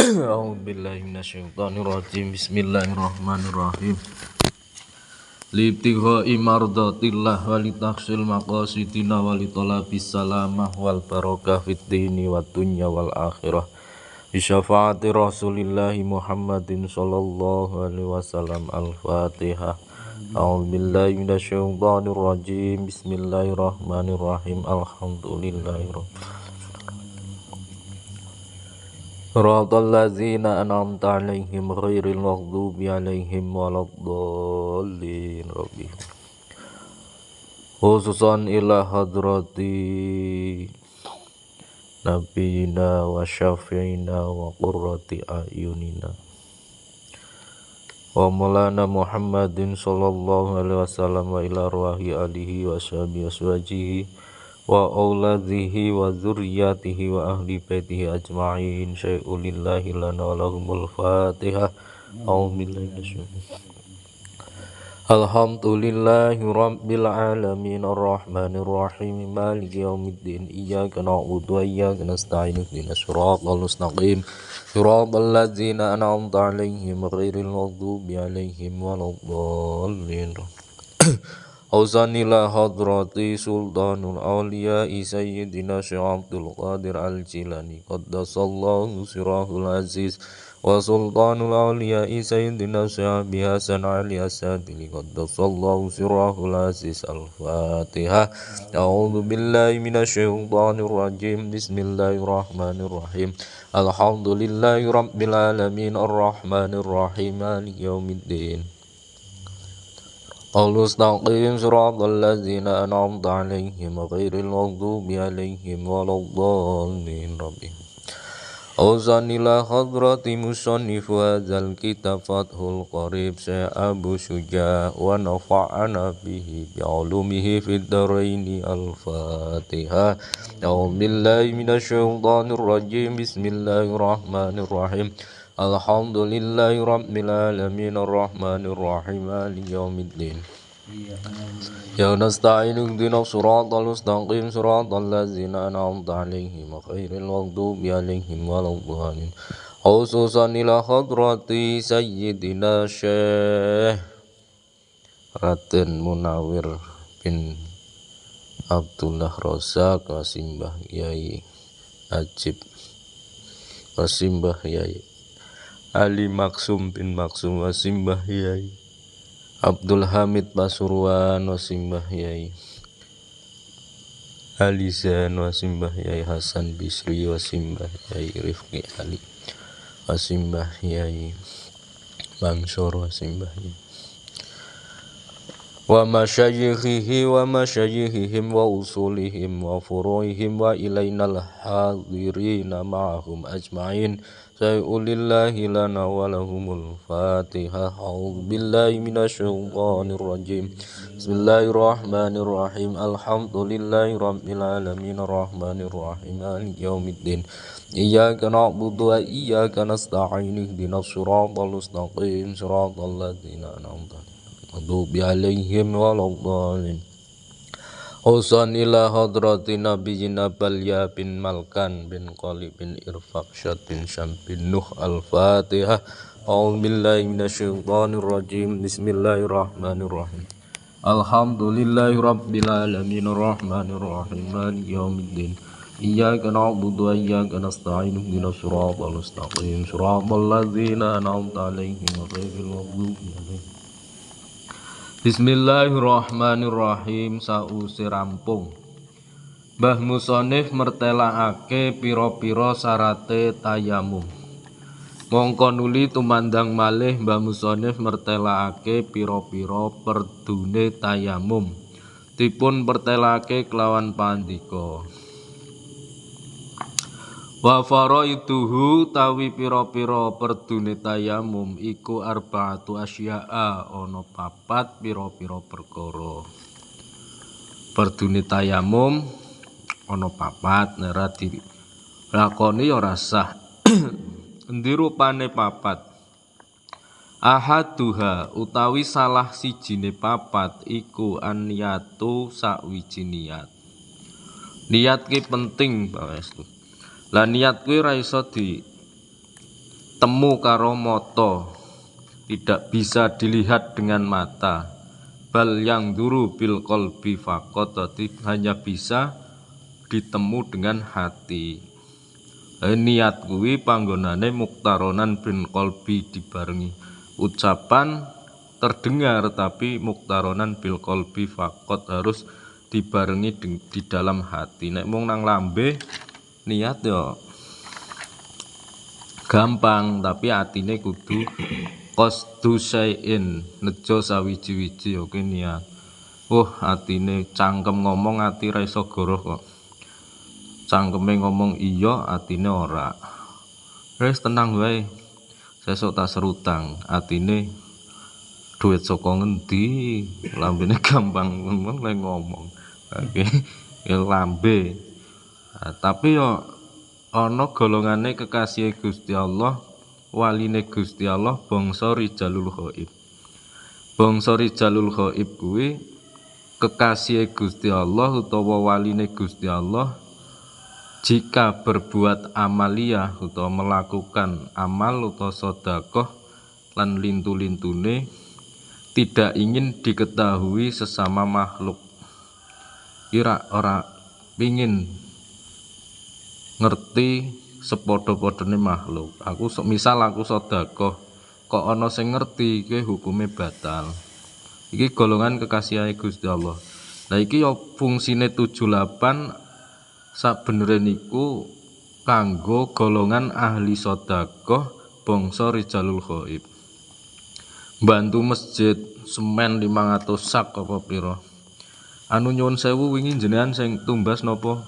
A'udzubillahi minasyaitonirrajim. Bismillahirrahmanirrahim. Libtigha'i mardatillah walitaksil maqasidina walitolabis salamah wal barakah fid dini wad dunya wal akhirah. Bisyafaati Rasulillahi Muhammadin sallallahu alaihi wasallam. Al-Fatihah. A'udzubillahi minasyaitonirrajim. Bismillahirrahmanirrahim. Alhamdulillahirabbil Siratal ladzina an'amta 'alaihim ghairil maghdubi 'alaihim waladdallin. Khususan ila hadrati nabiyina wa syafi'ina wa qurrati a'yunina wa maulana Muhammadin sallallahu alaihi wasallam wa ila arwahi alihi wa sahbihi aswajihi wa auladhihi wa dzurriyyatihi wa ahli baitihi ajma'in. Syai'ulillahi lana wa lahumul Fatihah. Alhamdulillahi rabbil alamin arrahmanir rahim maliki yaumiddin iyyaka na'budu wa iyyaka nasta'in ihdinas siratal mustaqim siratal ladzina an'amta 'alaihim ghairil maghdubi 'alaihim waladdallin. Ausanila hadrati sultanul awliya'i sayyidina Syekh Abdul Qadir al-Jilani qaddasallahu sirahul aziz wa sultanul awliya'i sayyidina Syekh Abi Hasan Ali As-Sadili qaddasallahu sirahul aziz. Al-Fatihah. A'udzu billahi minasyaitonir rajim. Bismillahirrahmanirrahim. Alhamdulillahi rabbil alamin arrahmanir rahim maliki yaumiddin. Al-mustaqim siratal ladzina an'amta 'alaihim ghairil maghdubi 'alaihim waladdallin. Ausanila hadrati musannifu hadzal kitab Fathul Qarib Syekh Abu Syuja wa nafa'ana bihi bi'ulumihi fid dharaini. Al-Fatihah. A'udzu billahi minasyaitonir rajim. Bismillahirrahmanirrahim. Alhamdulillahi rabbil alamin arrahmanir rahim maliki yaumiddin. Ya nasta'inu ihdinas siratal mustaqim siratal ladzina an'amta 'alaihim ghairil maghdubi 'alaihim waladdallin. Khususan ila hadrati sayyidina Syekh Raden Munawir bin Abdullah Razak Wasimbah Yai Ajib Wasimbah Yai Ali Maksum bin Maksum Wasimbah Yai Abdul Hamid Pasuruan Wasimbah Yai Ali Zan Wasimbah Yai Hasan Bisri Wasimbah Yai Rifqi Ali Wasimbah Yai Mansur Wasimbah Yai wa masyayikhihi wa masyayikhihim wa usulihim wa furu'ihim wa ilainal hadirina ma'ahum ajma'in. Syai'ulillahi lana wa lahumul Fatihah. A'udzu billahi minasyaitonir rajim. Bismillahirrahmanirrahim. Alhamdulillahi rabbil alamin arrahmanir rahim maliki yaumiddin. Iyyaka na'budu wa iyyaka nasta'in ihdinas siratal mustaqim siratal ladzina an'amta 'alaihim maghdubi 'alaihim waladdallin. Husan ila hadrati nabiyina Balya bin Malkan bin Qalib bin Irfaqsyad bin Syam bin Nuh. Al-Fatihah. A'udzu billahi minasyaitonir rajim. Bismillahirrahmanirrahim. Alhamdulillahi rabbil alamin arrahmanir rahim maliki yaumiddin. Iyyaka na'budu wa iyyaka nasta'in ihdinas siratal mustaqim siratal ladzina an'amta 'alaihim ghairil maghdubi 'alaihim. Bismillahirrahmanirrahim. Sause rampung Mbah Musonif mertelaake pira-pira syarate tayamum. Mongko nuli tumandang malih Mbah Musonif mertelaake pira-pira perdune tayamum. Dipun pertelake kelawan pandika wa faraiduhu tawi pira-pira perdune tayamum iku arba'atu asya'a ana papat pira-pira perkara. Perdune tayamum ana papat nek ora dilakoni ya ora sah. Endi rupane papat? Ahaduha utawi salah sijine papat iku anniyatu sakwiji niat. Niat ki penting pangestu. Lah niat kuwi ora iso temu karo mata, tidak bisa dilihat dengan mata. Bal yang duru bil qalbi faqat, hanya bisa ditemu dengan hati. Niat kuwi panggonane muktaronan bin qalbi, dibarengi ucapan terdengar tapi muktaronan bil qalbi faqat, harus dibarengi di dalam hati. Nek mung nang lambe niat ya gampang, tapi atine kudu qasdu syai'in, nejo sawiji-wiji oke niat. Atine cangkem ngomong ati ra iso goroh kok. Cangkeme ngomong iya, atine ora. Wis tenang wae. Sesuk tak serutang, atine duit saka ngendi? Lambene gampang ngomong. Oke, ya lambe. Tapi yo ana golongane kekasih Gusti Allah, waline Gusti Allah, bangsa rijalul ghaib. Bangsa rijalul ghaib kuwi kekasih Gusti Allah utawa waline Gusti Allah jika berbuat amaliyah utawa melakukan amal utawa sedekah lan lintu-lintune tidak ingin diketahui sesama makhluk. Kira ora pingin ngerti sepodo-podone makhluk. Misal aku sedekah kok ana sing ngerti, kuwi hukume batal. Iki golongan kekasih Gusti Allah. Nah iki yo fungsine 78 sabenere niku kanggo golongan ahli sedekah bangsa rijalul ghaib. Bantu masjid semen 500 sak apa pira. Nyuwun sewu wingi jenengan sing tumbas napa?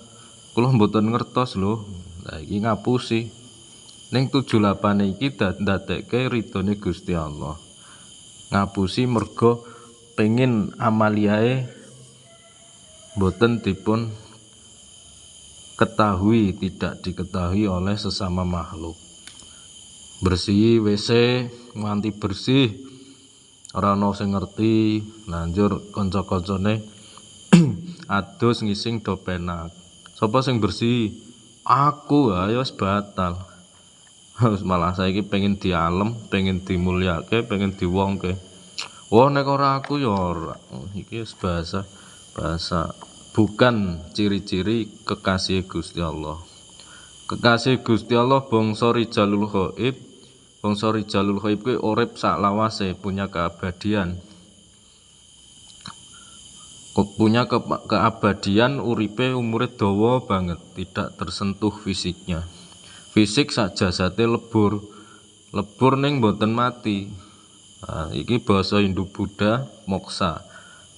Kula mboten ngertos lho. Lah iki ngapusi. Ning 78 iki ndadekke ridone Gusti Allah. Ngapusi mergo pengin amaliae mboten dipun ketahui, tidak diketahui oleh sesama makhluk. Bersih WC nganti bersih, ora ono sing ngerti, lanjur kanca-kancane adus ngising do penak. Sapa sing bersih? Aku, ayo wis batal. Malah saiki pengen dialem, pengen dimulyake, pengen diwongke. Nek ora aku ya ora. Iki wis bahasa bukan ciri-ciri kekasih Gusti Allah. Kekasih Gusti Allah bangsa rijalul ghaib. Bangsa rijalul ghaib kuwi urip sak lawase, punya keabadian. Punya keabadian, uripe umure dawa banget, tidak tersentuh fisiknya. Fisik sak jasate lebur ning mboten mati. Nah, iki bahasa Hindu Buddha moksa.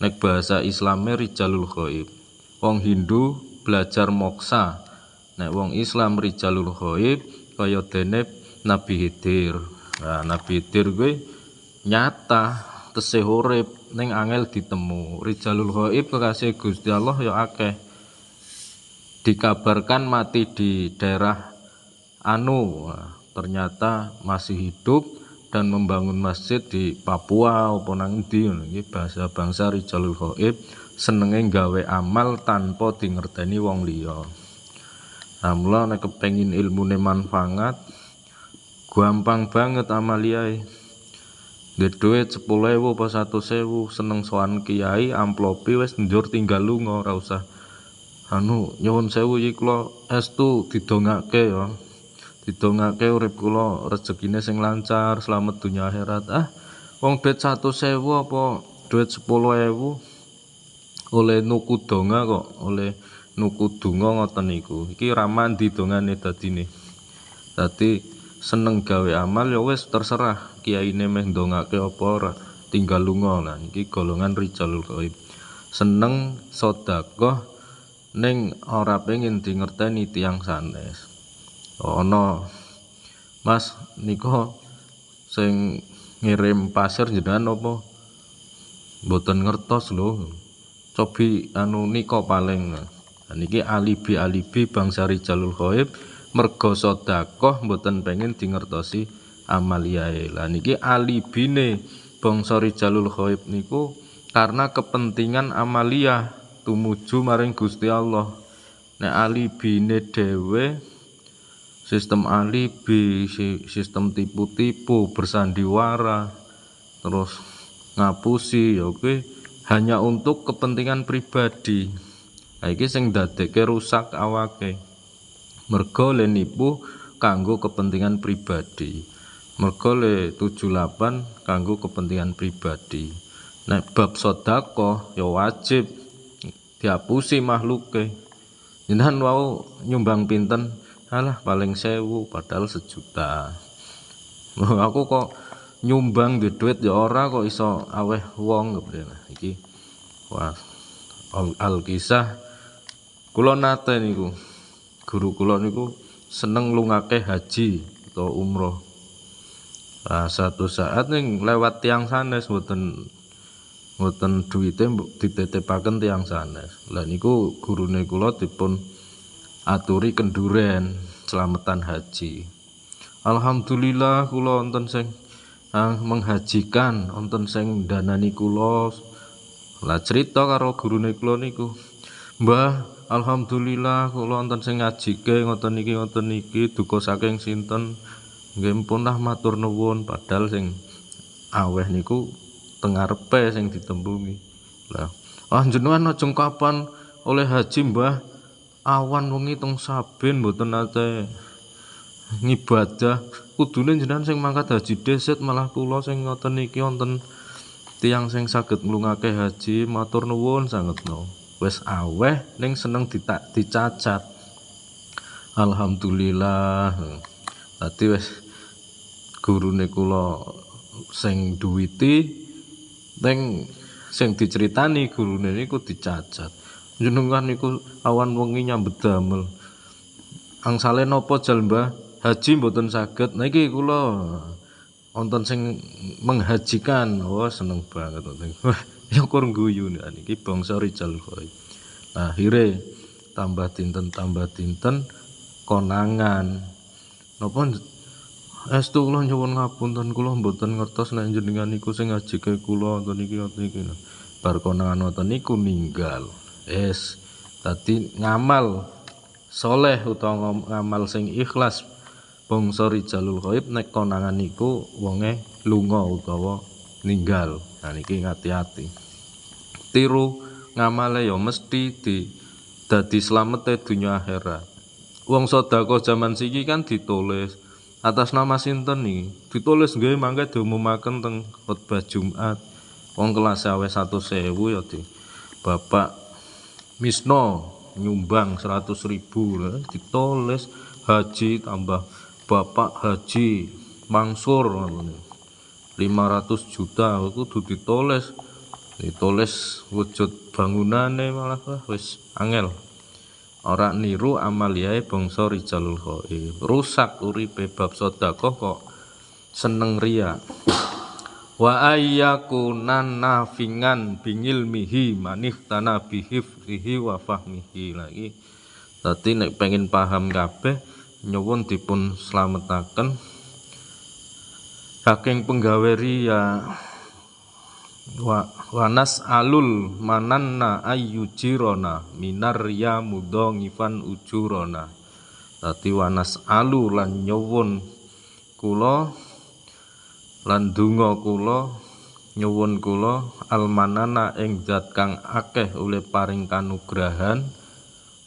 Nek bahasa Islame rijalul ghaib. Wong Hindu belajar moksa. Nek wong Islam rijalul ghaib kaya dene Nabi Khidir. Nah, Nabi Khidir kuwi nyata tesih urip ning angel ditemu. Rijalul ghaib kekasih Gusti Allah ya akeh. Dikabarkan mati di daerah ternyata masih hidup dan membangun masjid di Papua apa nang ndi iki bahasa bangsa rijalul ghaib, senenge gawe amal tanpa dingerteni wong liya. Mula nek kepengin ilmune manfaat gampang banget amaliae. Duit 10.000 apa 100.000 seneng sowan kiai, amplopi wis njur tinggal lunga, ora usah nyuwun sewu iki kula estu didongake ya. Didongake urip kula rezekine sing lancar, slamet dunya akhirat. Wong duit 100.000 apa duit 10.000 oleh nuku donga kok, oleh nuku donga ngoten niku. Iki ra mandi dongane dadine. Dadi seneng gawe amal ya wis terserah kiyaine meh ndongake apa ora, tinggal lunga. Lah iki golongan rijalul ghaib. Seneng sedekah ning ora pengin dingerteni tiyang sanes. Ana Mas nika sing ngirim pasir jenengan apa? Mboten ngertos lho. Cobi nika paling. Niki alibi bangsa rijalul ghaib mergo sedekah mboten pengen dingertosi amaliae. Lah niki alibine bangsa rijalul ghaib niku karena kepentingan amaliyah tumuju maring Gusti Allah. Nek alibine dhewe sistem alibi, sistem tipu-tipu, bersandiwara, terus ngapusi ya kuwi hanya untuk kepentingan pribadi. Nah iki sing dadekke rusak awake. Mergo le nipu kanggo kepentingan pribadi. Mergo le 78 kanggo kepentingan pribadi. Nek bab sedekah ya wajib diapusi makhluke. Jenengan wau nyumbang pinten? Alah paling 1000 padahal 1 juta. Aku kok nyumbang di duit ya ora kok iso aweh wong nah, iki wah al-kisah kula nate niku guru kula niku seneng lungake haji atau umroh. Nah, satu saat ning lewat tiang sanes mboten duwite dititipaken tiang sanes. Lah niku gurune kula dipun aturi kenduren selamatan haji. Alhamdulillah kula wonten sing menghajikan, wonten sing danani kula. Lah cerita karo gurune kula niku, "Mbah, alhamdulillah kula wonten sing ngajike ngoten niki duka saking sinten?" Nggih pun lah matur nuwun, padahal sing aweh niku teng ngarepe sing ditembungi. Lah, jenengan ajeng kapan oleh haji, Mbah? Awan wengi teng Saben mboten nate ngibadah. Kudune jenengan sing mangkat haji dhisik, malah kula sing ngoten niki wonten tiyang sing saged nglungake haji, matur nuwun sangetno. Wis aweh ning seneng dicacat. Alhamdulillah. Dadi wis gurune kula sing duwiti ning sing diceritani gurune niku dicacat. Jenengan niku awan wengi nyambet damel. Angsale napa jal, Mbah? Haji mboten saged. Nah iki kula wonten sing menghajikan. Oh, seneng banget. Wah, ya kur guyu niki bangsa Rijal Ghaib. Nah, akhire tambah dinten konangan. Napa estu kula nyuwun ngapunten, kula mboten ngertos nek jenengan niku sing ngajike kula wonten iki. Bar konangan wonten niku ninggal. Dadi ngamal soleh utawa ngamal sing ikhlas bangsa Rijalul Ghaib nek konangan niku wonge lunga utawa ninggal. Nah niki ngati-ati. Tiru ngamale ya mesti dadi slamete dunya akhirat. Wong sedekah jaman siki kan ditulis atas nama sinten niki. Ditulis nggih mangke diumumaken teng khotbah Jumat. Wong kelas aweh 100.000 ya di Bapak Misno nyumbang 100.000 ditulis haji tambah Bapak Haji Mansur 500 juta kudu ditulis wujud bangunane malah wis angel. Ora niru amaliae bangsa Rijalul Ghaib. Rusak uripe bab sedekah kok seneng riya. Wa ayyakunan nafingan bingilmihi manihtana bihifzihi wa fahmihi. Lagi dadi nek pengen paham kabeh nyuwun dipun slametaken saking penggawe riya. Wanas alul mananna ayyujirona minar riya mudhongifan ujurona. Dadi wanas alu lan nyuwun kula lan donga kula nyuwun kula almanana ing zat kang akeh oleh paring kanugrahan.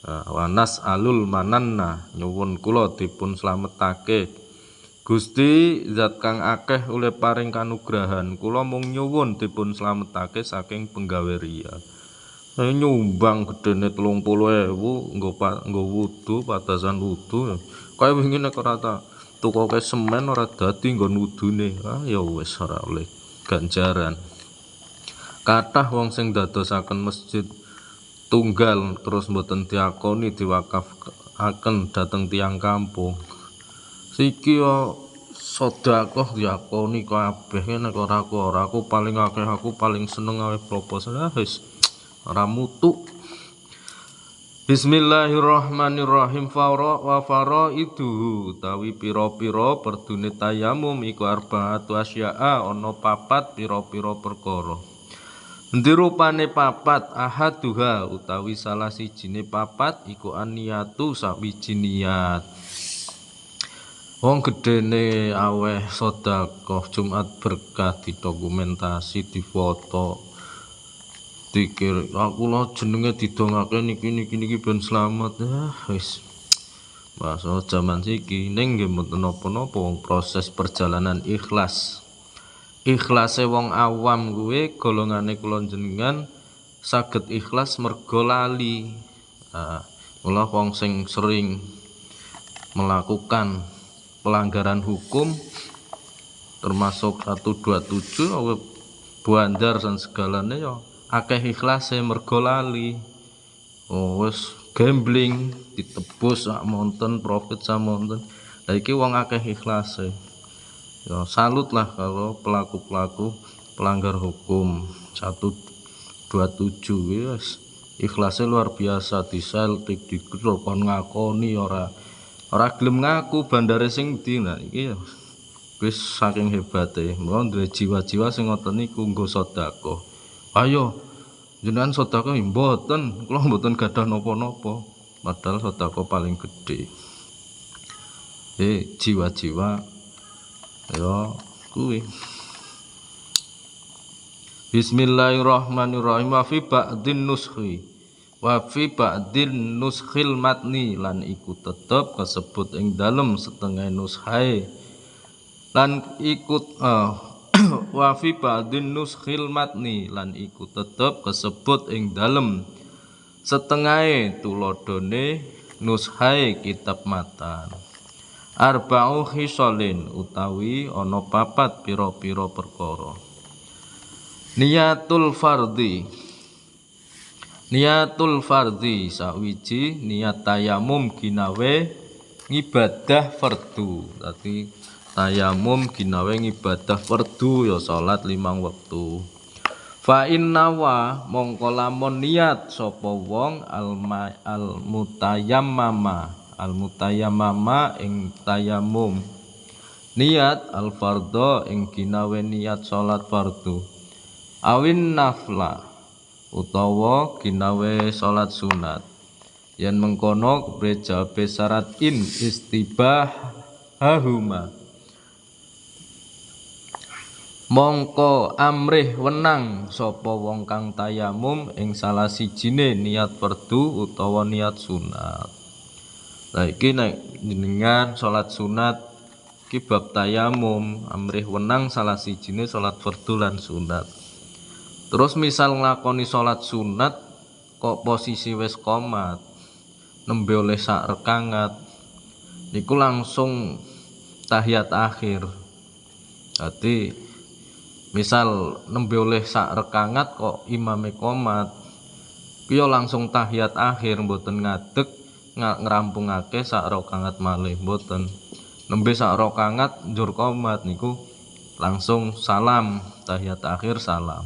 Wanas alul mananna nyuwun kula dipun slametake Gusti zat kang akeh oleh paring kanugrahan. Kula mung nyuwun dipun slametake saking penggawe riya. Nyumbang gedene 30.000 nggo wudu patasan wudu. Kaya wingi nek ora tukoke semen ora dadi nggon wudune. Ya wis ora oleh ganjaran. Kathah wong sing dadosaken masjid tunggal terus mboten diakoni diwakafaken dhateng tiyang kampung. Siki yo sedekah diakoni kabeh nek ora aku paling akeh aku paling seneng ae proposal wis ora mutu. Bismillahirrahmanirrahim. Faraidu utawi pira-pira perdune tayamum iku arba'atu asya'a ana 4 pira-pira perkara. Endi rupane 4? Ahaduha utawi salah sijine 4 iku aniyatu sawiji niat. Wong gedene aweh sedekah Jumat berkah didokumentasi difoto dikir aku lo jenenge didongake niki ben slamet wis bahasa jaman siki ning nggih mboten napa-napa wong proses perjalanan ikhlase wong awam kuwi golongane kula jenengan saged ikhlas mergo lali. Mula wong sing sering melakukan pelanggaran hukum termasuk 127 bandar dan segalanya ya akeh ikhlase mergo lali. Wis gambling ditebus sak monten profit sak monten. Lah iki wong akeh ikhlase. Ya salut lah kalau pelaku-pelaku pelanggar hukum 127 wis ikhlasnya luar biasa diseltik dikon ngakoni ora gelem ngaku bandare sing ndi. Nah iki ya wis saking hebate mula duwe jiwa-jiwa sing ngoten niku nggo sedekah. Ayo jenengan sedekah mboten kula mboten gadah napa-napa padahal sedekah paling gedhe. Jiwa-jiwa ya kuwi. Bismillahirrahmanirrahim. Wa fi ba'din nuskhil matni lan iku tetep kasebut ing dalem setengah nushae lan ikut wa fi ba'din nuskhil matni lan iku tetep kasebut ing dalem setengahe tuladhane nushae kitab matan. Arba'u khisalin utawi ana papat pira-pira perkara. Niyatul fardhi sawiji niat tayamum ginawe ngibadah fardu. Dadi tayamum ginawe ngibadah fardu ya salat 5 wektu. Fa innawa mongko lamun niat sapa wong al mutayammama ing tayamum niat al fardho ing ginawe niat salat fardu awin nafla utawa ginawe salat sunat yen mengkono kepreja besarat in istibahahuma mongko amrih wenang sapa wong kang tayamum ing salah sijine niat fardu utawa niat sunat. Nah iki nek jenengan salat sunat iki bab tayamum amrih wenang salah sijine salat fardu lan sunat. Terus misal nglakoni salat sunat kok posisi wis qomat nembe oleh sak rekangat niku langsung tahiyat akhir. Dadi misal nembe oleh sak rekangat kok imame qomat kuwi langsung tahiyat akhir mboten ngadeg ngerampungake sak rakaat malih mboten. Nembe sak rakaat njur qomat niku langsung salam tahiyat akhir salam.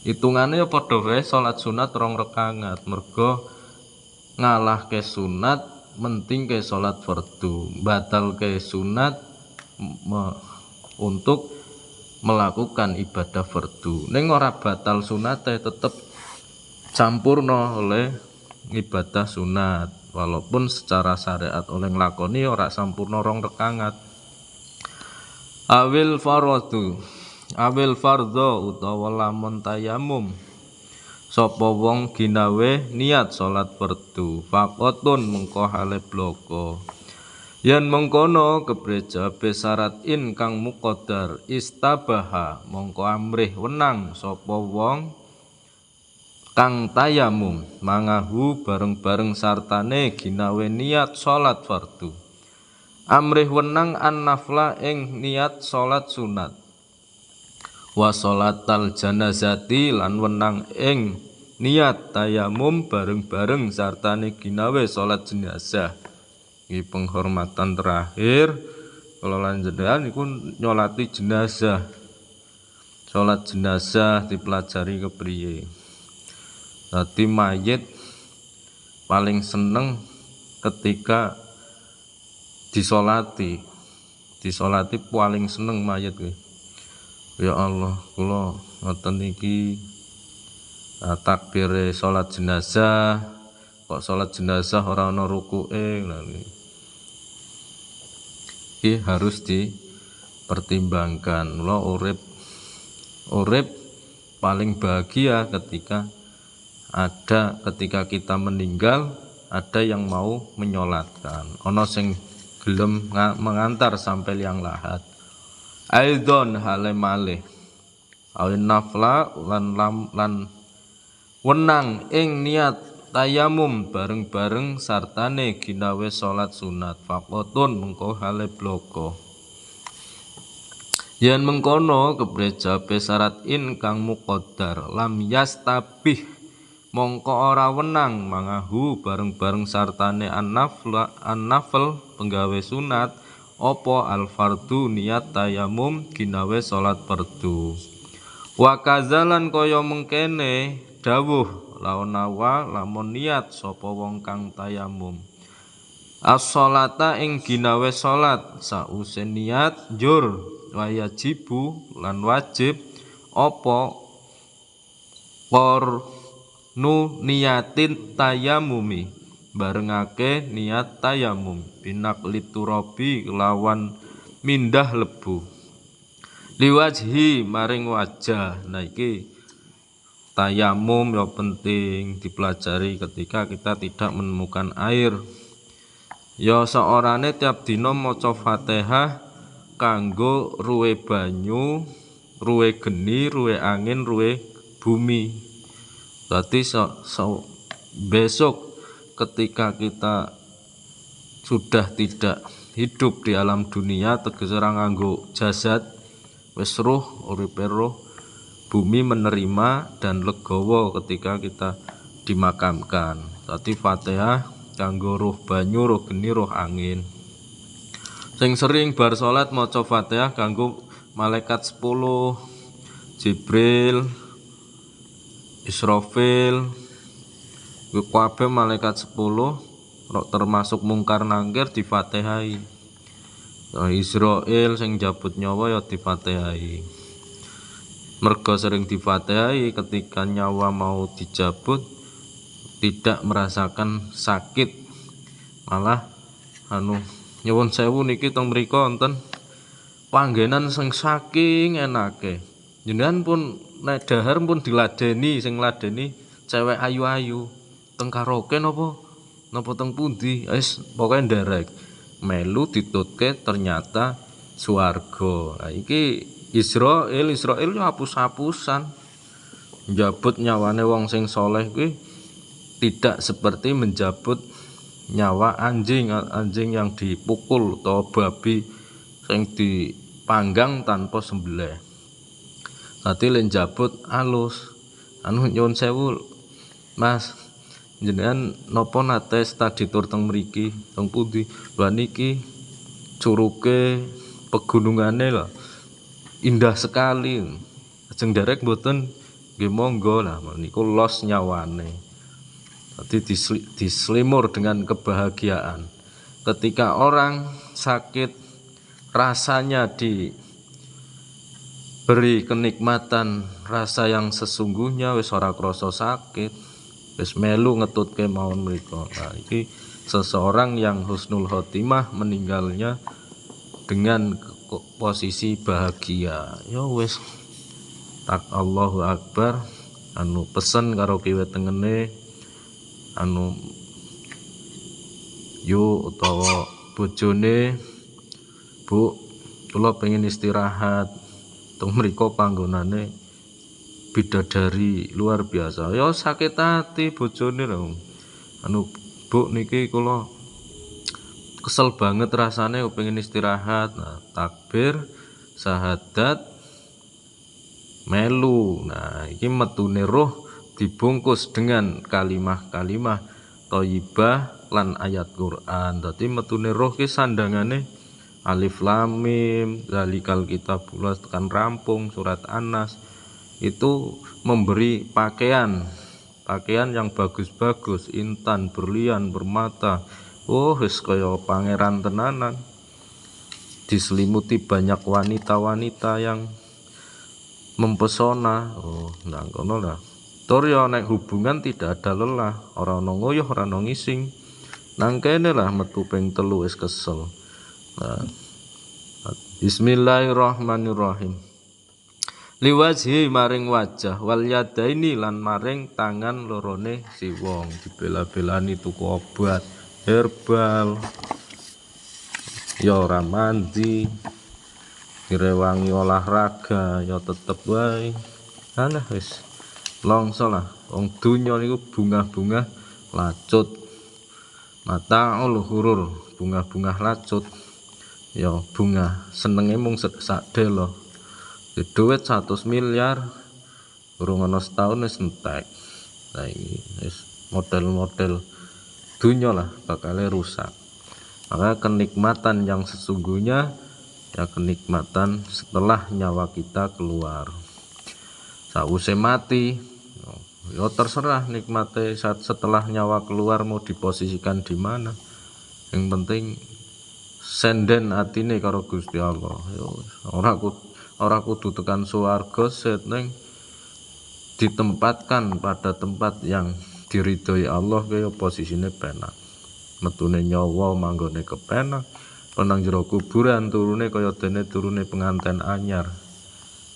Hitungane ya padha wae salat sunat 2 rakaat mergo ngalahke sunat menting ke salat fardu, batalke sunat untuk melakukan ibadah fardu. Ning ora batal sunate tetep campurna oleh ibadah sunat. Walaupun secara syariat oleh nglakoni ora sampurna 2 rakaat. Awil fardhu utawa lamun tayamum sapa wong ginawe niat salat fardu faqatun mengko hale bloko. Yen mengkono kepreja besarat in kang muqaddar istabaha mongko amrih wenang sapa wong kang tayamum mangahu bareng-bareng sartane ginawe niat salat fardu amrih wenang an-nafla ing niat salat sunat wa salatal janazati lan wenang ing niat tayamum bareng-bareng sartane ginawe salat jenazah. Iki penghormatan terakhir kula lanjenengan niku nyolati jenazah. Salat jenazah dipelajari kepriye. Dadi mayit paling seneng ketika disolati paling seneng mayit kuwi. Ya Allah, kula ngoten iki takbire salat jenazah, kok salat jenazah ora ana rukuke. Iki harus dipertimbangkan. Lo urip paling bahagia ketika kita meninggal ada yang mau menyolatkan, ono sing gelem mengantar sampai liang lahat. Aidon hale malih awin nafla lan wenang ing niat tayamum bareng-bareng sartane ginawe salat sunat faqotun mengko hale bloko. Yen mengkono keprejabe syarat kang muqaddar lam yastabih mongko ora wenang mangahu bareng-bareng sartane an-nafl penggawe sunat apa al-fardu niat tayamum ginawe salat fardu. Wa kazalan kaya mengkene dawuh launawa lamun niat sapa wong kang tayamum as-sholata ing ginawe salat sause niat njur wajibu lan wajib apa nu niatin tayamumi barengake niat tayamum binak liturabi lawan mindah lebu liwajhi maring wajah. Nah iki tayamum ya penting dipelajari ketika kita tidak menemukan air. Ya seorane tiap dina maca Fatihah kanggo ruwe banyu, ruwe geni, ruwe angin, ruwe bumi. Berarti besok ketika kita sudah tidak hidup di alam dunia tegese ora nganggo jasad wis ruh uripe ruh bumi menerima dan legowo ketika kita dimakamkan. Dadi Fatihah kanggo ruh banyu, ruh geni, ruh angin. Sing sering bar salat maca Fatihah kanggo malaikat 10, Jibril, Israfil, kabeh malaikat 10 termasuk mungkar nangkir difatihai. Israil sing jabut nyawa ya difatihai. Mergo sering difatihai ketika nyawa mau dijabut tidak merasakan sakit, malah nyuwun sewu niki teng mriku wonten panggenan sing saking enake. Jenengan pun nek dahar pun diladeni, sing ngladeni cewek ayu-ayu. Teng karaoke napa teng pundi? Wis pokoke nderek. Melu ditutke ternyata swarga. Nah iki Israil yo hapus-hapusan. Njabut nyawane wong sing soleh kuwi tidak seperti menjabut nyawa anjing yang dipukul atau babi sing dipanggang tanpa sembelih. Dadi len jabut alus. Nyuwun sewu Mas, jenengan napa nate studi tur teng mriki teng pundi? Lha niki curuke pegunungane lho indah sekali. Ajeng derek mboten nggih monggo lah niku los nyawane. Dadi dislimur dengan kebahagiaan. Ketika orang sakit rasanya beri kenikmatan rasa yang sesungguhnya wis ora krasa sakit, wis melu ngetutke mawon mriku. Nah, iki seseorang yang husnul khotimah meninggalnya dengan posisi bahagia. Ya wis tak Allahu Akbar pesen karo kiwe tengene yo utawa bojone, Bu, kula pengen istirahat. Teng mriku panggonane bidadari luar biasa. Ya sakit hati bojone lho. Bu niki kula kesel banget rasane pengen istirahat. Nah, takbir, syahadat, melu. Nah, iki metune roh dibungkus dengan kalimah-kalimah thayyibah lan ayat Quran. Dadi metune roh ki sandangane Alif Lam Mim, Zalikal Kitabul tekan rampung surat An-Nas itu memberi pakaian yang bagus-bagus, intan, berlian, bermata. Wis kaya pangeran tenanan. Diselimuti banyak wanita-wanita yang mempesona. Nah ngono lah. Tur ya nek hubungan tidak ada lelah, ora ono nguyuh, ora ono ngising. Nang kene lah metu ping 3 wis kesel. Nah, Bismillahirrahmanirrahim. Liwajhi maring wajah wal yadaini lan maring tangan lorone si wong dibela-belani tuku obat herbal ya ora mandi direwangi olahraga ya tetep wae alah wis longso lah wong donya niku bunga-bunga lacut mataul hurur bunga-bunga lacut ya bunga senenge mung sakde lho duit 100 miliar urung ana setahun wis entek. Nah iki wis model-model dunya lah bakal rusak. Maka kenikmatan yang sesungguhnya ya kenikmatan setelah nyawa kita keluar. Sausé mati ya terserah nikmate saat setelah nyawa keluar mau diposisikan di mana. Yang penting senden atine karo Gusti Allah. Ya ora kudu tekan swarga set ning ditempatkan pada tempat yang diridhoi Allah kaya posisine penak. Metune nyawa manggone kepenak, penang jero kuburan turune kaya dene turune penganten anyar.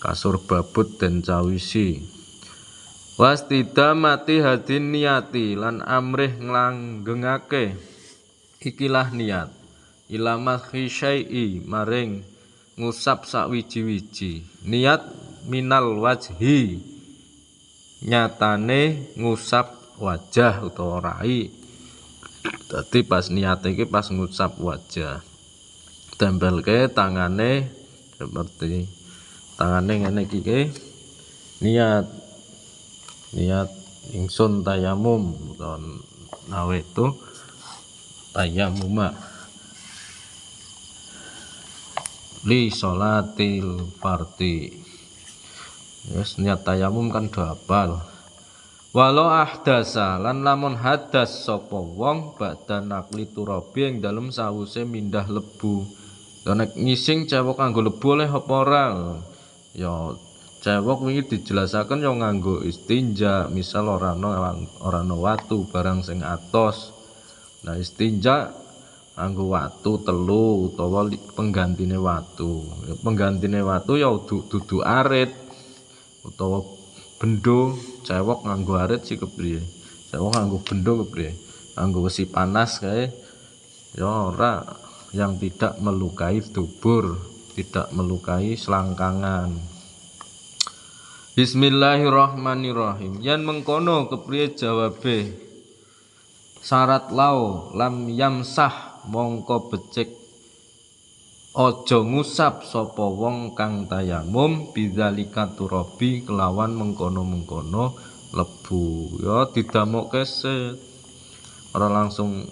Kasur babut den cawisi. Wastida mati hadin niati lan amrih nglanggengake ikilah niat. Ilama khisyai maring ngusap sakwiji-wiji. Niat minal wajhi nyatane ngusap wajah utawa rai. Dadi pas niate iki pas ngusap wajah. Tempelke tangane seperti tangane ngene iki niat ingsun tayamum utawa nawaitu tayamuma li sholatil fardhi. Yes, niat tayamum kan double. Walau ahdasa lan lamun hadas sapa wong badha nakli turabi ing dalem sawuse mindah lebu. Nek ngising cewek nganggo lebu oleh apa ora? Ya cewek wingi dijelasaken ya nganggo istinja, misal ora ana watu barang sing atos. Nah istinja nganggo watu telu utawa penggantine watu. Ya, penggantine watu ya dudu arit utawa bendo. Cewek nganggo arit sih kepriye? Cewek nganggo bendo kepriye? Nganggo wesi panas kae ya ora yang tidak melukai dubur, tidak melukai selangkangan. Bismillahirrahmanirrahim. Yen mengkono kepriye jawabe? Syarat lau lam yamsah mongko becik aja ngusap sapa wong kang tayamum bidzalika turabi kelawan mengkono-mengkono lebu. Ya didamukke set. Ora langsung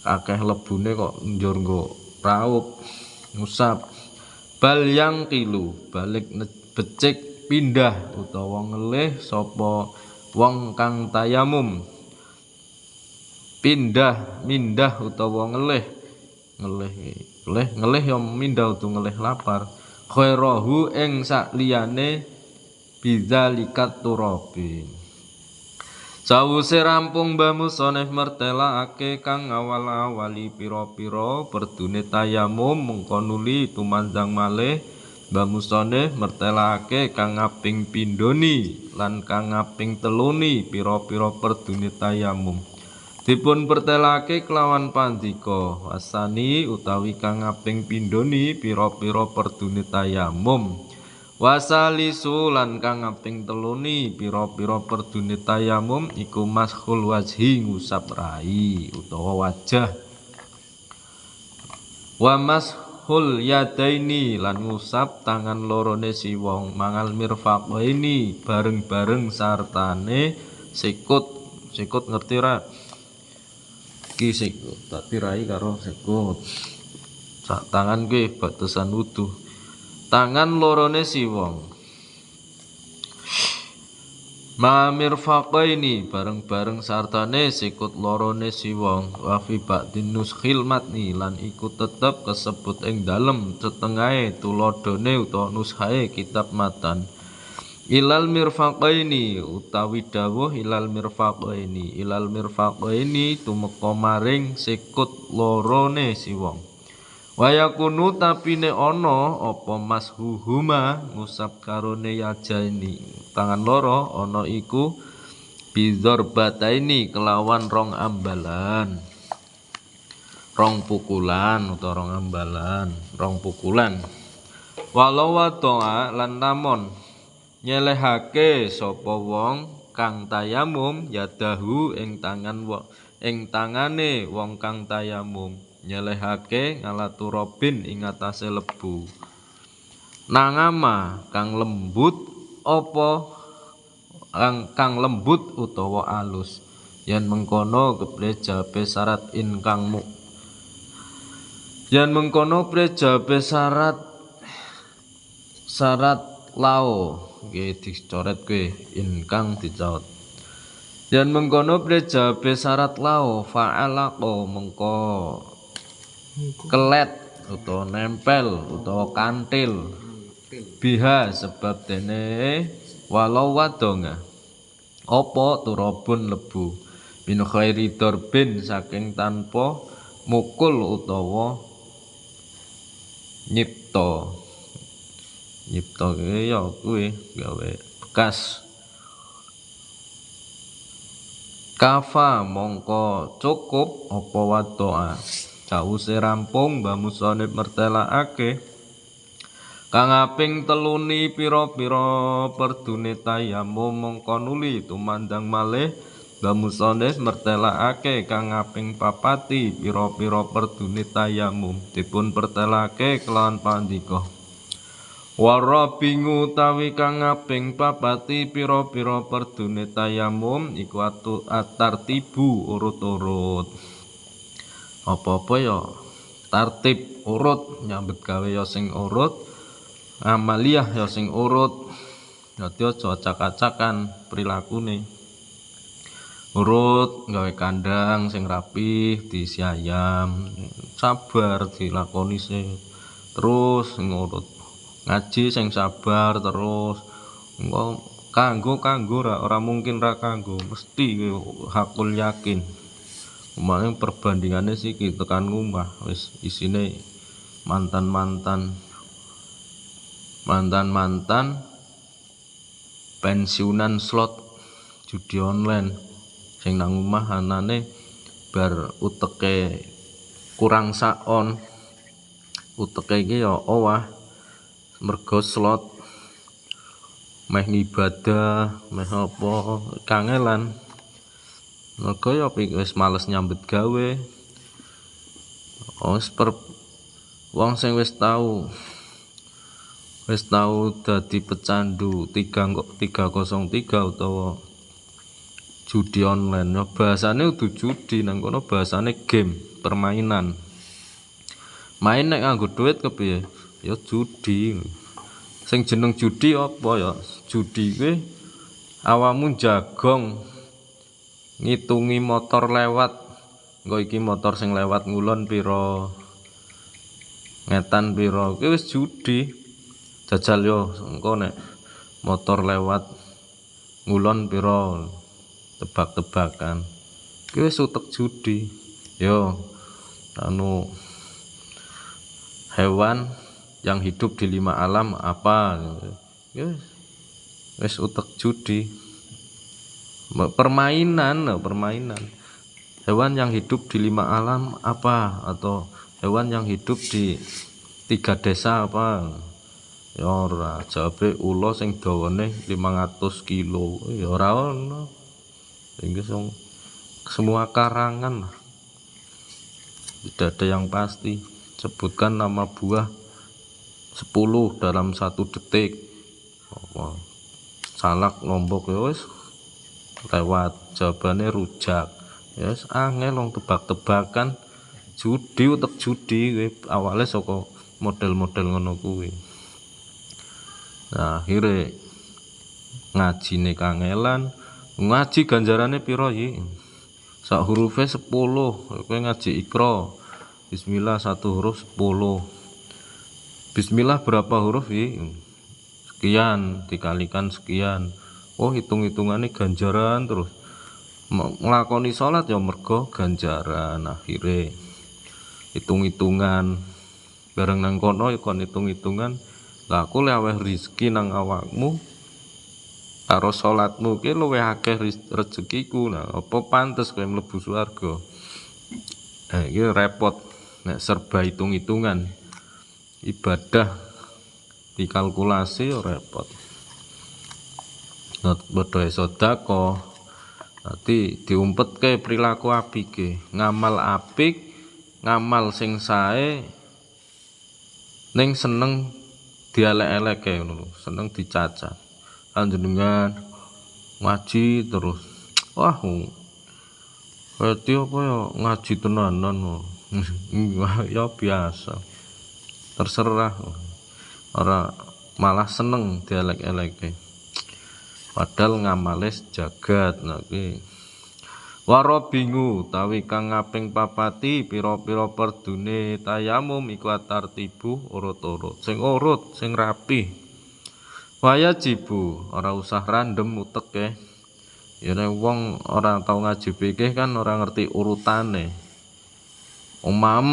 akeh lebune kok njur nggo raup ngusap. Bal yang kilu balik becik pindah utawa ngelih sapa wong kang tayamum. Mindah utawa ngelih ya mindah utawa ngelih lapar khairahu ing sakliyane bidzalikat turabi. Sawuse rampung Mbah Musonef mertelakake kang awal-awali pira-pira berdune tayamum mengko nuli tumandang malih Mbah Musonef mertelakake kang kaping pindhoni lan kang kaping teluni pira-pira berdune tayamum. Dipun pertelake kelawan pandika wasani utawi kang kaping pindhoni pira-pira perdune tayamum. Wasalisu lan kang kaping teluni pira-pira perdune tayamum iku mashul wajhi ngusap rai utawa wajah. Wa mashul yadaini lan ngusap tangan lorone si wong mangal mirfaqaini bareng-bareng sartane sikut ngerti ra? Ki sikut tapi rai karo sikut sak tangan kuwi batasan wudu tangan lorone si wong mamir faqaini bareng-bareng sartane sikut lorone si wong wa fi ba'din nuskhil matni lan iku tetep kesebut ing dalem setengahe tuladhane utawa nushae kitab matan. Ilal mirfaqaini utawi dawuh ilal mirfaqaini tumeka maring sikut lorone si wong. Wayakunu tapine ana apa mashuhuma ngusap karone yajaini tangan loro ana iku bidzarbataini kelawan rong ambalan rong pukulan utawa rong ambalan rong pukulan walau watoa lan lamun nyelehake sapa wong kang tayamum yadahu ing tangane wong kang tayamum nyelehake ngalaturobin ing atase lebu nangama kang lembut apa kang lembut utawa alus yen mengkono keprejabe syarat ingkang yen mengkono prejabe syarat lao nggih dicoret kuwi ingkang dicaot yen mengkono prejabe syarat lao fa'alaqo mengko kelet utawa nempel utawa kantil biha sebab dene walau wadonga apa turabun lebu min khairi darbin saking tanpa mukul utawa nyipta ya kuwi gawe bekas kafa mongko cukup apa wadoa sause rampung Mbah Musonib mertelakake kang aping teluni pira-pira perdune tayamum mongko nuli tumandang malih Mbah Musonib mertelakake kang aping papati pira-pira perdune tayamum dipun pertelake kelawan pandika warabingu tawi kang aping papati pira-pira perdune tayamum iku atartibu urut-urut apa-apa ya tartib urut nyambet gawe ya sing urut amaliyah ya sing urut dadi aja acak-acakan prilakune urut gawe kandang sing rapih diisi ayam sabar dilakoni sing terus ngurut ngaji sing sabar terus engko kanggo ora mungkin ra kanggo mesti hakul yakin Kemarin perbandingannya sih kita tekan ngumah wis isine mantan pensiunan slot judi online sing nang omah anane bar uteke kurang saon uteke iki ya owah mergo slot meh ngibadah meh apa kangelan mergo ya wis males nyambet gawe wong sing wis tau dadi pecandu 303 utawa judi online ya bahasane udu judi nang kono bahasane game permainan main nek nganggo duit kepiye ya judi sing jeneng judi apa ya judi kuwi awamu jagong ngitungi motor lewat engko iki motor sing lewat ngulon pira ngetan pira kuwi wis judi jajal yo engko nek motor lewat ngulon pira tebak-tebakan kuwi wis utek judi yo anu hewan yang hidup di 5 alam apa ya wis utek judi permainan hewan yang hidup di 5 alam apa atau hewan yang hidup di 3 desa apa ya ora jawabe ula sing dawane 500 kilo ya ora ono iki semua karangan tidak ada yang pasti sebutkan nama buah 10 dalam 1 detik apa salak lombok ya wis lewat jawabannya rujak ya yes, angel wong tebak-tebakan judi utek judi awalnya saka model-model ngono kuwi nah akhirnya ngajine kangelan ngaji ganjarane pira iki sak hurufe 10 kowe ngaji Iqra bismillah 1 huruf 10 bismillah berapa huruf iki sekian dikalikan sekian oh hitung-hitungannya ganjaran terus nglakoni salat ya mergo ganjaran akhirnya hitung-hitungan bareng nang kono kon hitung-hitungan lah aku leweh rezeki nang awakmu karo salatmu ki luwih akeh rezekiku nah apa pantes kowe mlebu swarga. Iki repot nek serba hitung-hitungan ibadah dikalkulasi ya repot. Padha sedekah nanti diumpetke perilaku apike, ngamal apik, ngamal sing sae ning seneng dielek-eleke ngono, seneng dicacat. Panjenengan ngaji terus. Wah, berarti apa ya ngaji tenanan. Ya biasa. Terserah. Ora malah seneng dielek-eleke. Padahal ngamale jagat niki. Waro bingu tawi kang ngaping papati pira-pira perdune tayamum iku tartibu urut-urut. Sing urut, sing rapi. Waya jibu ora usah random uteke. Ya nek wong ora tau ngaji fikih kan ora ngerti urutane. Umam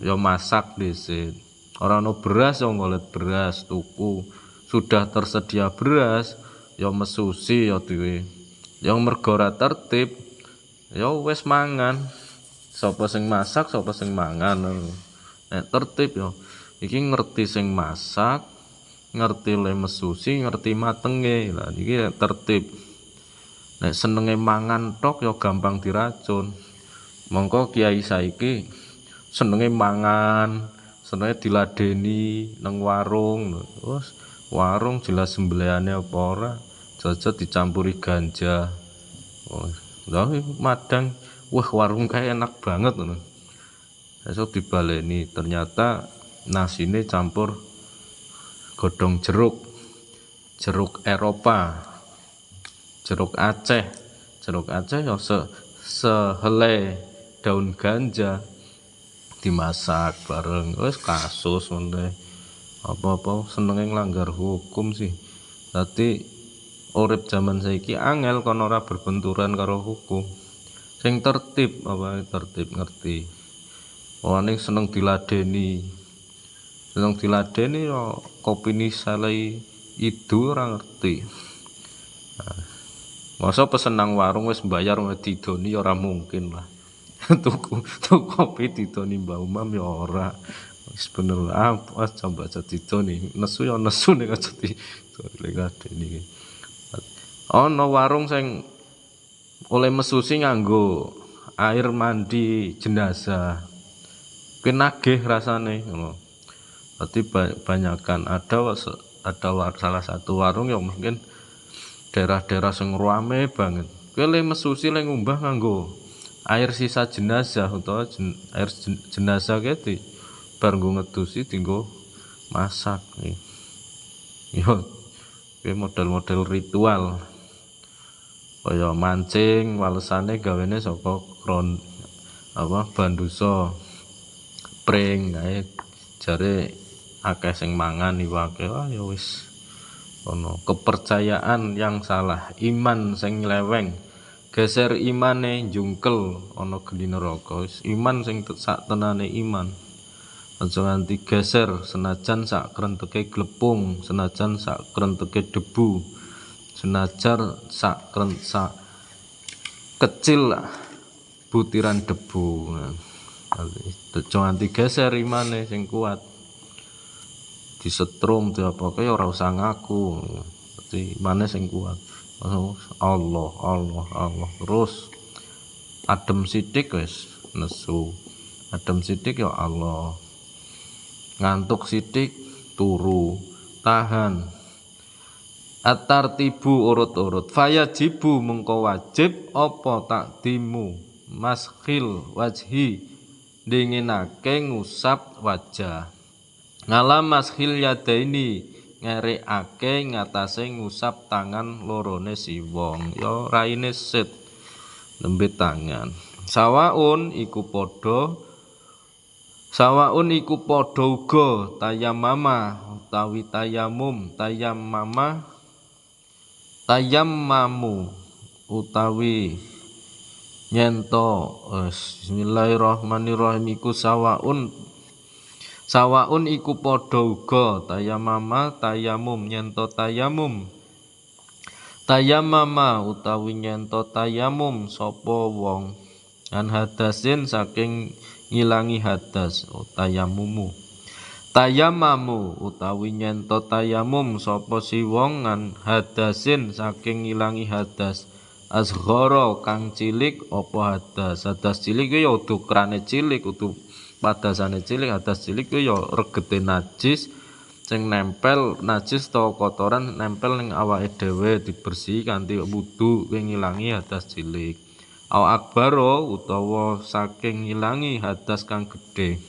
ya masak dhisik. Ora ono beras ya ngolet beras tuku. Sudah tersedia beras ya mesusi ya dhewe. Yang mergo ora tertib ya wis mangan. Sapa sing masak, sapa sing mangan. Nek tertib ya iki ngerti sing masak, ngerti le mesusi, ngerti matenge. Lah iki tertib. Nek senenge mangan tok ya gampang diracun. Mongko kiai saiki senenge mangan, senenge diladeni nang warung. Terus warung jelas sembelihane apa ora, jajan dicampuri ganja. Oh, lha madang, wah warung kae enak banget ngono. Esuk dibaleni ternyata nasine campur godhong jeruk. Jeruk Eropa. Jeruk Aceh ya sehelai daun ganja dimasak bareng wis kasus ngono. Apa-apa senenge nglanggar hukum sih. Dadi urip jaman saiki angel kon ora berbenturan karo hukum. Sing tertib apa tertib ngerti. Wong seneng diladeni. Seneng diladeni ya kopine saleh idu ora ngerti. Masa pesen nang warung wis mbayar didoni ora mungkin lah. tuku kopi didoni Mbak Umam ya ora. Wis bener apa coba aja didoni. Nesu ya nesu nek aja didoni. Ana warung sing oleh mesusi nganggo air mandi jenazah. Kuwi nagih rasane ngono. Berarti banyakan ada salah satu warung yang mungkin daerah-daerah sing rame banget. Kowe le mesusi le ngumbah nganggo air sisa jenazah utawa air jenazah ki bar nggo ngedusi dienggo masak. Yo kowe model-model ritual. Kaya mancing walesane gawene saka bandusa. Pring kae jare akeh sing mangan iwake. Ya wis ono kepercayaan yang salah, iman sing nyeleweng, geser imane jungkel ana geni neraka. Iman sing sak tenane iman. Aja nganti geser senajan sak krenteke glepung, senajan sak krenteke debu, senajan sak kecil butiran debu. Aja nganti geser imane sing kuat. Disetrum diapoke ya ora usah ngaku. Dadi mane sing kuat. Allah terus adem sithik wis nesu. Adem sithik ya Allah. Ngantuk sithik turu, tahan. At-tartibu urut-urut. Fayajibu mengko wajib apa takdimu maskhil wajhi dinginake ngusap wajah. Ngalam maskhil yadaini ngerekake ngatasé ngusap tangan lorone si wong ya raine sit nembe tangan. Sawaun iku padha uga tayammama utawi tayamum tayammamu utawi nyento. Bismillahirrahmanirrahim iku sawaun Sawaun iku padha uga tayamama tayamum nyento tayamum. Tayamama utawi nyento tayamum sapa wong an hadasin saking ngilangi hadas tayamumu. Tayamamu utawi nyento tayamum sapa si wong an hadasin saking ngilangi hadas asghara kang cilik apa hadas cilik ya ukuranane cilik kudu padasane cilik hadas cilik ya regete najis sing nempel najis atau kotoran nempel ning awake dhewe dibersihi kanthi wudu kuwi ngilangi hadas cilik. Au akbaro utawa saking ngilangi hadas kang gedhe.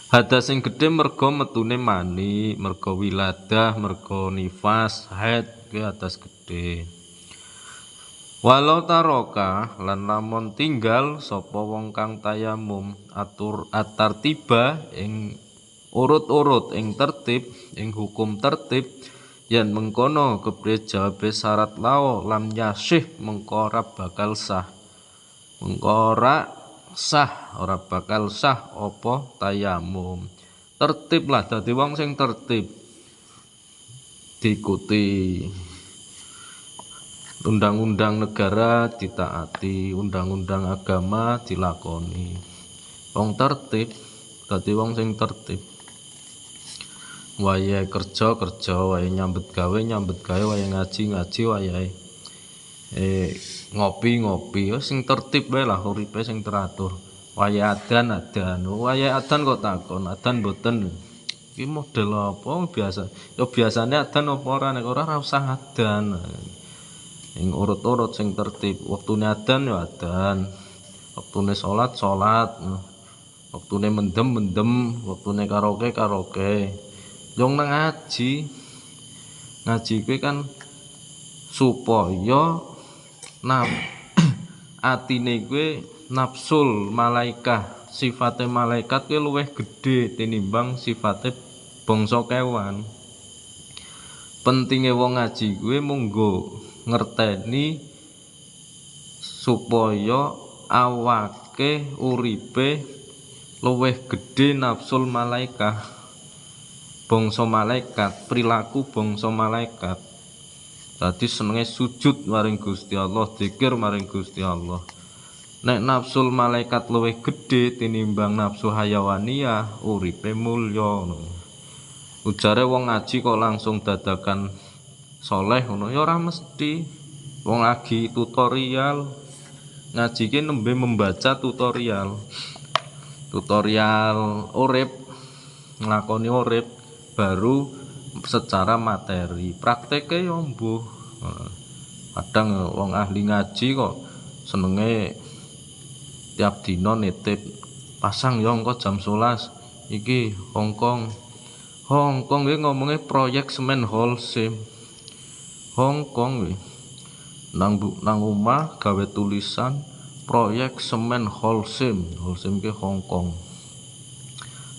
Hadas sing gedhe merga metune mani, merga wiladah, merga nifas, haid kuwi hadas gedhe. Walau taroka lan lamun tinggal sapa wong kang tayamum atar tiba ing urut-urut ing tertib ing hukum tertib yen mengkono kepriye jawabe syarat lao lam yasih mengko ora bakal sah ora bakal sah apa tayamum. Tertib lah dadi wong sing tertib diikuti undang-undang negara ditaati, undang-undang agama dilakoni. Wong tertib dadi wong sing tertib. Wayahe kerja, wayahe nyambet gawe, wayahe ngaji, wayahe ngopi, sing tertib wae lah uripe sing teratur. Wayahe adan, wayahe adan kok takon, adan mboten. Iki model apa biasa? Ya biasane adan apa ora nek ora usah adan. Ing urut-urut sing tertib, wektune adan ya adan. Wektune salat, wektune mendem, wektune karaoke. Wong nang ngaji kuwi kan supaya atine kuwi nafsul malaikah, sifate malaikat kuwi luwih gedhe tinimbang sifate bangsa kewan. Pentinge wong ngaji kuwi munggo ngerteni supaya awake uripe luwih gedhe nafsul malaikah. Bangsa malaikat, perilaku bangsa malaikat. Tadi senenge sujud maring Gusti Allah, zikir maring Gusti Allah. Nek nafsul malaikat luwih gedhe tinimbang nafsu hayawaniyah, uripe mulya. Ujare wong ngaji kok langsung dadakan soleh ngono ya ora mesti. Wong lagi tutorial ngaji ki nembe membaca tutorial urip, nglakoni urip baru secara materi. Prakteke yo mbuh. Kadang wong ahli ngaji kok senenge tiap dina nitip pasang yo engko jam 11 iki Hongkong kuwi ngomongnya proyek semen Holcim. Hongkong kuwi nang omah gawe tulisan proyek semen Holcim ki Hongkong.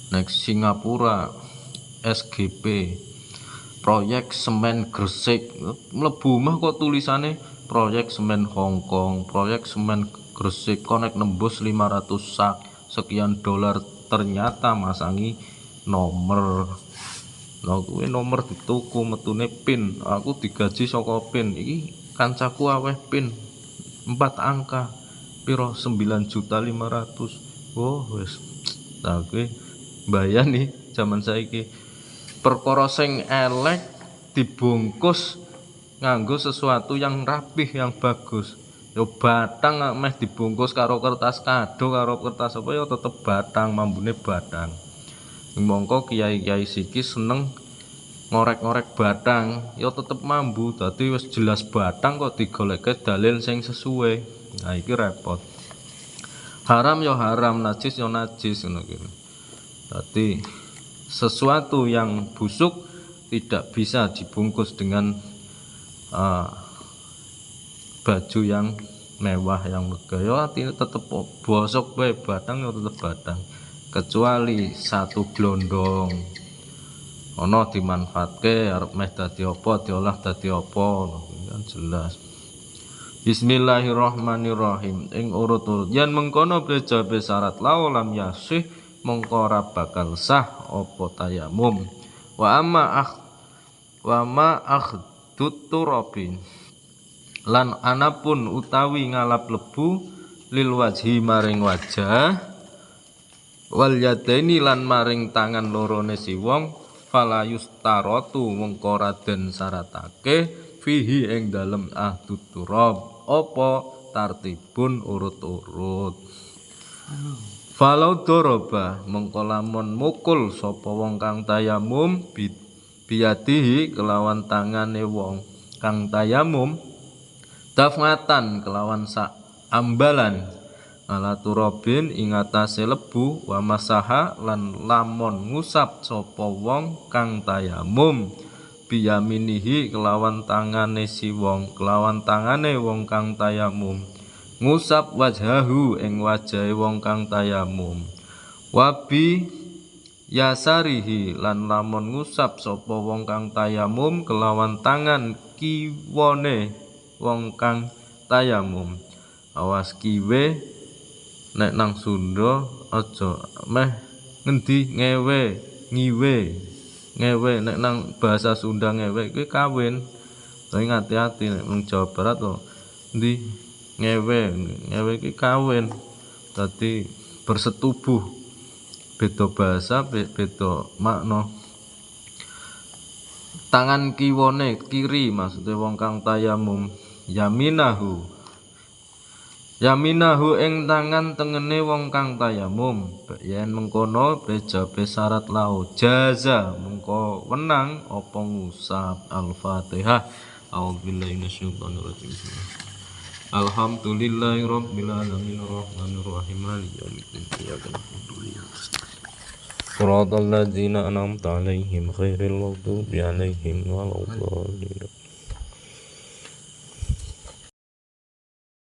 Nek Singapura SGP proyek semen Gresik, mlebu mah kok tulisane proyek semen Hongkong, proyek semen Gresik konek nembus 500 sak sekian dolar, ternyata masangi nomor. Nah kuwi nomor dituku metune pin, aku digaji saka pin. Iki kancaku aweh pin 4 angka piro 9.500.000. Oh wis. Nah kuwi mbayani zaman saiki. Perkara sing elek dibungkus nganggo sesuatu yang rapih, yang bagus. Yo batang meh dibungkus karo kertas kado, karo kertas apa ya tetep batang, mambune batang. Mongko kiai-kiai siki seneng ngorek-ngorek batang, ya tetep mambu. Dadi wis jelas batang kok digolekke dalil sing sesuai. Nah iki repot. Haram ya haram, najis ya najis ngono kuwi. Dadi sesuatu yang busuk tidak bisa dibungkus dengan baju yang mewah, yang megah. Ya artinya tetep bosok wae batang ya tetep batang. Kecuali satu glondong ana dimanfaatke arep meh dadi apa, diolah dadi apa, kan jelas. Bismillahirrahmanirrahim. Ing urut-urut yen mengkono jawabe syarat lam yasih mongko ora bakal sah apa tayamum. Wa ma akhdut turabi lan anapun utawi ngalap lebu lil wajhi maring wajah wal yadaini lan maring tangan lorone si wong fala yustaratu mongko ora den syaratake fihi ing dalem ahdut turab apa tartibun urut-urut. Falau doroba mongko lamun mukul sapa wong kang tayamum biyadihi kelawan tangane wong kang tayamum dafngatan kelawan sak ambalan ala turabin ing atase lebu wa masaha lan lamun ngusap sapa wong kang tayamum biyaminihi kelawan tangane si wong kelawan tangane wong kang tayamum ngusap wajhahu ing wajahe wong kang tayamum wabi yasarihi lan lamun ngusap sapa wong kang tayamum kelawan tangan kiwane wong kang tayamum. Awas kiwe nek nang Sunda aja meh ngendi ngiwe nek nang bahasa Sunda ngewe kuwi kawin. Tapi hati-hati nek nang Jawa Barat to endi ngewe iki kawin. Dadi bersetubuh. Beda bahasa, beda makna. Tangan kiwane kiri maksudnya wong kang tayamum yaminahu ing tangan tengene wong kang tayamum yen mengkono bejabe syarat lau jaza mengko wenang apa ngusap. Al-Fatihah. A'udzubillahi minasyaitonir rajim. Alhamdulillahirabbil alamin arrahmanir rahim maliki yaumiddin iyyaka na'budu wa iyyaka nasta'in shiratal ladzina an'amta 'alaihim ghairil maghdubi 'alaihim waladdallin.